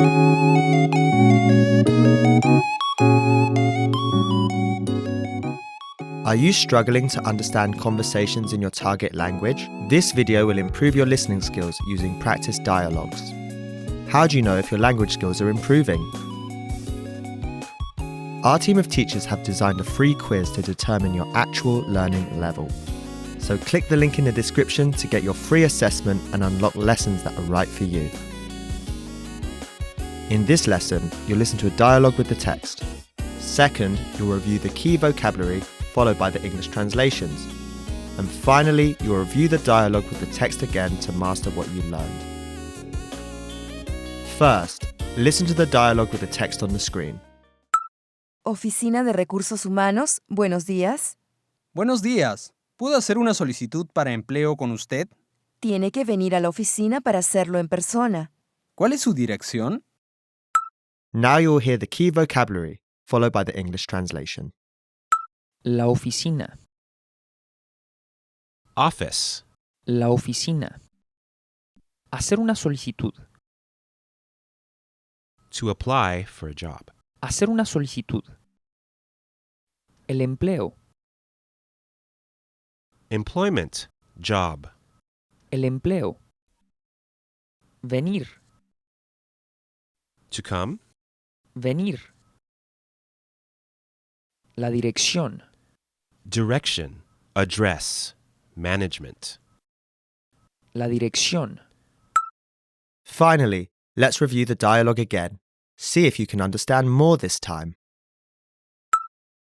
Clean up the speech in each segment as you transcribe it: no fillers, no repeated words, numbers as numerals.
Are you struggling to understand conversations in your target language? This video will improve your listening skills using practice dialogues. How do you know if your language skills are improving? Our team of teachers have designed a free quiz to determine your actual learning level. So click the link in the description to get your free assessment and unlock lessons that are right for you. In this lesson, you'll listen to a dialogue with the text. Second, you'll review the key vocabulary, followed by the English translations. And finally, you'll review the dialogue with the text again to master what you learned. First, listen to the dialogue with the text on the screen. Oficina de Recursos Humanos, buenos días. Buenos días. ¿Puedo hacer una solicitud para empleo con usted? Tiene que venir a la oficina para hacerlo en persona. ¿Cuál es su dirección? Now you'll hear the key vocabulary, followed by the English translation. La oficina. Office. La oficina. Hacer una solicitud. To apply for a job. Hacer una solicitud. El empleo. Employment. Job. El empleo. Venir. To come. Venir. La dirección. Direction. Address. Management. La dirección. Finally, let's review the dialogue again. See if you can understand more this time.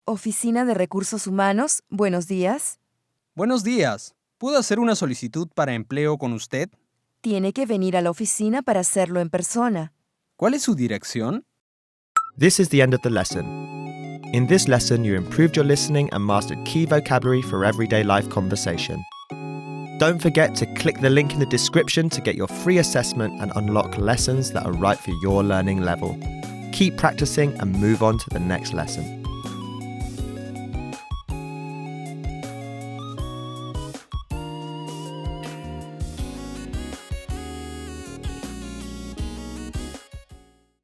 Oficina de Recursos Humanos, buenos días. Buenos días. ¿Puedo hacer una solicitud para empleo con usted? Tiene que venir a la oficina para hacerlo en persona. ¿Cuál es su dirección? This is the end of the lesson. In this lesson, you improved your listening and mastered key vocabulary for everyday life conversation. Don't forget to click the link in the description to get your free assessment and unlock lessons that are right for your learning level. Keep practicing and move on to the next lesson.